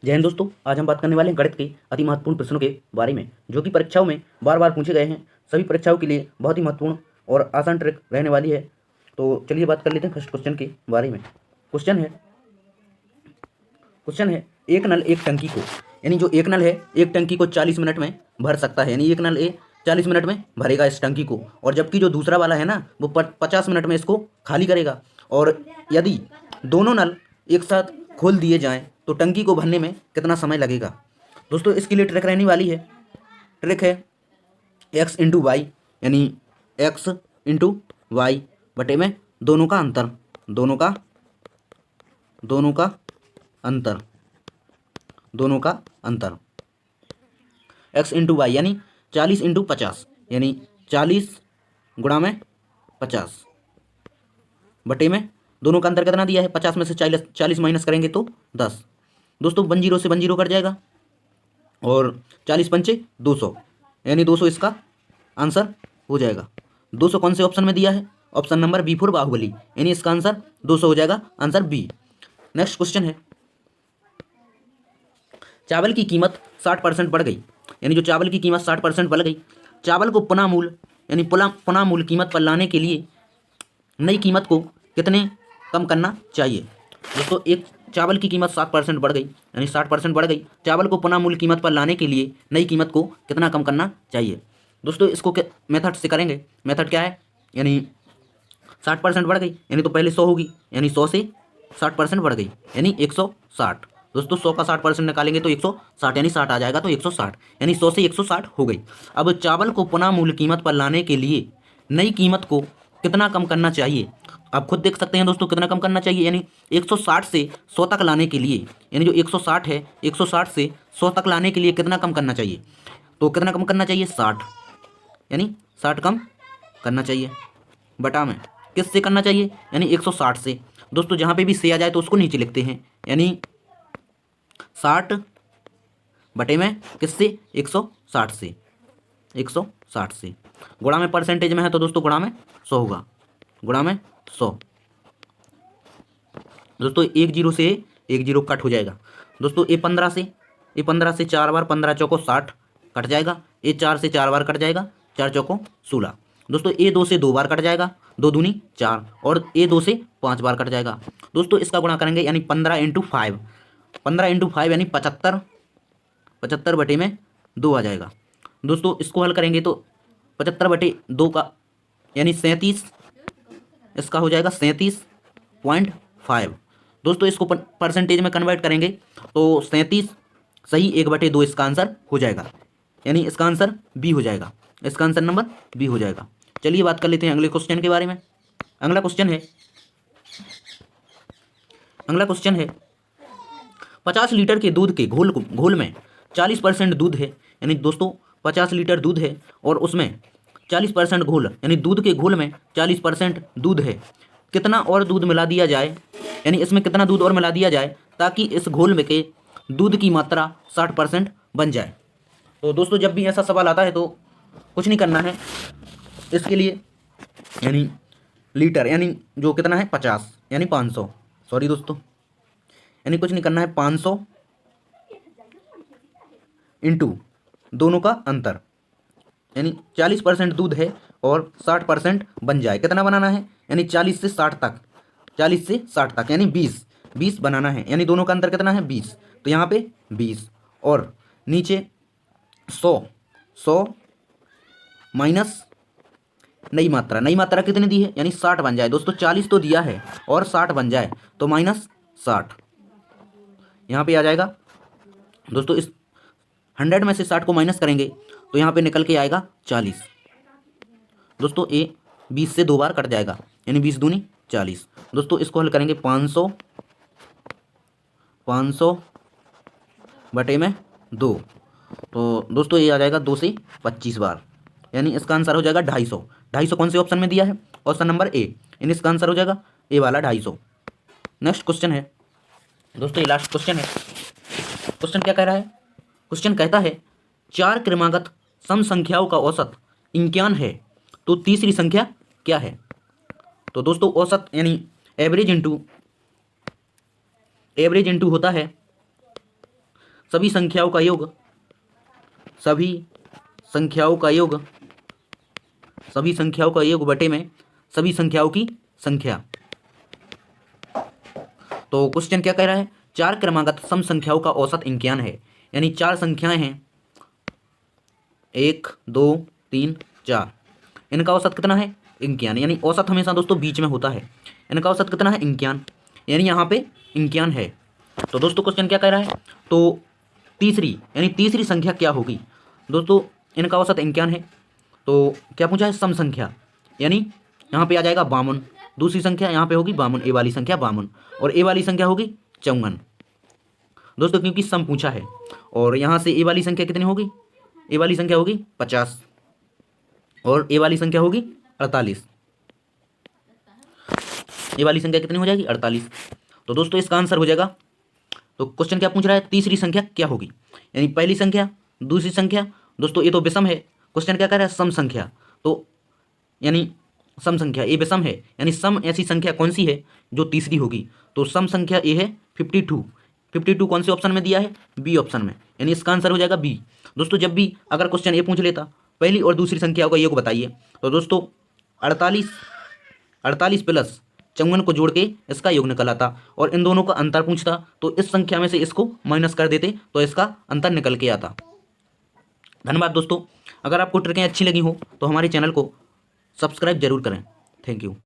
जय हिंद दोस्तों। आज हम बात करने वाले हैं गणित के अति महत्वपूर्ण प्रश्नों के बारे में, जो कि परीक्षाओं में बार बार पूछे गए हैं। सभी परीक्षाओं के लिए बहुत ही महत्वपूर्ण और आसान ट्रिक रहने वाली है। तो चलिए बात कर लेते हैं फर्स्ट क्वेश्चन के बारे में। क्वेश्चन है एक नल एक टंकी को, यानी जो एक नल है एक टंकी को 40 मिनट में भर सकता है, यानी एक नल 40 मिनट में भरेगा इस टंकी को, और जबकि जो दूसरा वाला है ना वो 50 मिनट में इसको खाली करेगा। और यदि दोनों नल एक साथ खोल दिए जाएं तो टंकी को भरने में कितना समय लगेगा। दोस्तों इसके लिए ट्रिक रहने वाली है। ट्रिक है x इंटू वाई, यानी x इंटू वाई बटे में दोनों का अंतर, दोनों का अंतर x इंटू वाई यानी 40 इंटू 50, यानी 40 गुणा में 50 बटे में दोनों का अंतर कितना दिया है, 50 में से 40 माइनस करेंगे तो 10। दोस्तों 10 से 10 कट जाएगा और 40 पंचे 200, यानी 200 इसका आंसर हो जाएगा। 200 कौन से ऑप्शन में दिया है? Option number B for Baahubali, यानी इसका आंसर 200 हो जाएगा, आंसर बी। नेक्स्ट क्वेश्चन है चावल की कीमत 60% बढ़ गई, यानी जो चावल की कीमत 60% बढ़ गई, चावल को पुनः मूल यानी पुनः मूल कीमत पर लाने के लिए नई कीमत को कितने कम करना चाहिए। दोस्तों एक चावल की कीमत 7% बढ़ गई, यानी 60% बढ़ गई, चावल को पुनः मूल कीमत पर लाने के लिए नई कीमत को कितना कम करना चाहिए। दोस्तों इसको मेथड से करेंगे। मेथड क्या है, यानी 60% बढ़ गई यानी तो पहले 100 होगी, यानी 100 से 60% बढ़ गई यानी 160। दोस्तों 100 का 60% निकालेंगे तो 160, यानी 60 आ जाएगा तो 160, यानी 100 से 160 हो गई। अब चावल को पुनः मूल कीमत पर लाने के लिए नई कीमत को कितना कम करना चाहिए, आप खुद देख सकते हैं दोस्तों कितना कम करना चाहिए। यानी 160 से 100 तक लाने के लिए, यानी जो 160 है 160 से 100 तक लाने के लिए कितना कम करना चाहिए, तो कितना कम करना चाहिए 60, यानी 60 कम करना चाहिए बटा में किससे करना चाहिए, यानी 160 से। दोस्तों जहाँ पे भी से आ जाए तो उसको नीचे लिखते हैं, यानी 60 बटे में किससे 160 से, 160 से गुणा में परसेंटेज में है तो दोस्तों गुणा में 100 होगा, गुणा में 100। दोस्तों एक जीरो से एक जीरो कट हो जाएगा। दोस्तों ये 15 से 4 बार 15 चौको 60 कट जाएगा, ये 4 से 4 बार कट जाएगा, 4 चौको 16। दोस्तों ये 2 से 2 बार कट जाएगा, 2 दूनी 4, और ये 2 से 5 बार कट जाएगा। दोस्तों इसका गुणा करेंगे यानी 15 इंटू 5, 15 इंटू 5 यानी 75, 75 बटे में 2 आ जाएगा। दोस्तों इसको हल करेंगे तो 75 बटे 2 का यानी 37, इसका हो जाएगा 37.5। दोस्तों इसको परसेंटेज में कन्वर्ट करेंगे तो 37 सही 1/2 इसका आंसर हो जाएगा, यानी इसका आंसर बी हो जाएगा, इसका आंसर नंबर बी हो जाएगा। चलिए बात कर लेते हैं अगले क्वेश्चन के बारे में। अगला क्वेश्चन है 50 लीटर के दूध के घोल में 40% दूध है, यानी दोस्तों 50 लीटर दूध है और उसमें 40% घोल, यानी दूध के घोल में 40% दूध है, कितना और दूध मिला दिया जाए, यानी इसमें कितना दूध और मिला दिया जाए ताकि इस घोल में के दूध की मात्रा 60% बन जाए। तो दोस्तों जब भी ऐसा सवाल आता है तो कुछ नहीं करना है इसके लिए, यानी लीटर यानी जो कितना है 50 यानी 500, सॉरी दोस्तों, यानी कुछ नहीं करना है 500 इंटू दोनों का अंतर, यानी 40% दूध है और 60% बन जाए, कितना बनाना है, यानी 40 से 60 तक, 40 से 60 तक यानी 20 बनाना है, यानी दोनों का अंतर कितना है 20, तो यहाँ पे 20 और नीचे 100 माइनस नई मात्रा कितनी दी है, यानी 60 बन जाए। दोस्तों 40 तो दिया है और 60 बन जाए तो माइनस 60 यहाँ पे आ जाएगा। दोस्तों इस 100 में से 60 को माइनस करेंगे तो यहाँ पे निकल के आएगा 40। दोस्तों ये 20 से 2 बार कट जाएगा, यानी 20 दूनी 40। दोस्तों इसको हल करेंगे 500 बटे में 2, तो दोस्तों ये आ जाएगा 2 से 25 बार, यानी इसका आंसर हो जाएगा 250। 250 कौन से ऑप्शन में दिया है, ऑप्शन नंबर ए, यानी इसका आंसर हो जाएगा ए वाला 250। नेक्स्ट क्वेश्चन है दोस्तों, ये लास्ट क्वेश्चन है। क्वेश्चन क्या कह रहा है, क्वेश्चन कहता है 4 क्रमागत सम संख्याओं का औसत 51 है तो तीसरी संख्या क्या है। तो दोस्तों औसत यानी एवरेज इंटू होता है सभी संख्याओं का योग, सभी संख्याओं का योग, सभी संख्याओं का योग बटे में सभी संख्याओं की संख्या। तो क्वेश्चन क्या कह रहा है, 4 क्रमागत सम संख्याओं का औसत इंक्यान है। यानी 4 संख्याएं हैं, 1 2 3 4, इनका औसत कितना है, इंक्यान। यानी औसत हमेशा दोस्तों बीच में होता है, इनका औसत कितना है, इंक्यान। यानी यहाँ पे इंक्यान है। तो दोस्तों क्वेश्चन क्या कह रहा है, तो तीसरी यानी तीसरी संख्या क्या होगी। दोस्तों इनका औसत इंक्यान है, तो क्या पूछा है, सम संख्या। यानी यहाँ पे आ जाएगा 52, दूसरी संख्या यहाँ पे होगी 52, ए वाली संख्या 52 और ए वाली संख्या होगी 54। दोस्तों क्योंकि सम पूछा है, और यहाँ से ए वाली संख्या कितनी होगी, ए वाली संख्या होगी 50 और ए वाली संख्या होगी 48। ए वाली संख्या कितनी हो जाएगी, 48। तो दोस्तों इसका आंसर हो जाएगा, तो क्वेश्चन क्या पूछ रहा है, तीसरी संख्या क्या होगी। यानी पहली संख्या, दूसरी संख्या, दोस्तों ये तो विषम है, क्वेश्चन क्या कह रहा है, सम संख्या। तो यानी सम संख्या ये विषम है, यानी सम ऐसी संख्या कौन सी है जो तीसरी होगी। तो सम संख्या ये है 52। 52 कौन से ऑप्शन में दिया है, बी ऑप्शन में, यानी इसका आंसर हो जाएगा बी। दोस्तों जब भी अगर क्वेश्चन ये पूछ लेता पहली और दूसरी संख्याओं का योग बताइए, तो दोस्तों 48 प्लस 54 को जोड़ के इसका योग निकल आता, और इन दोनों का अंतर पूछता तो इस संख्या में से इसको माइनस कर देते तो इसका अंतर निकल के आता। धन्यवाद दोस्तों, अगर आपको ट्रिकें अच्छी लगी हो तो हमारे चैनल को सब्सक्राइब जरूर करें। Thank you.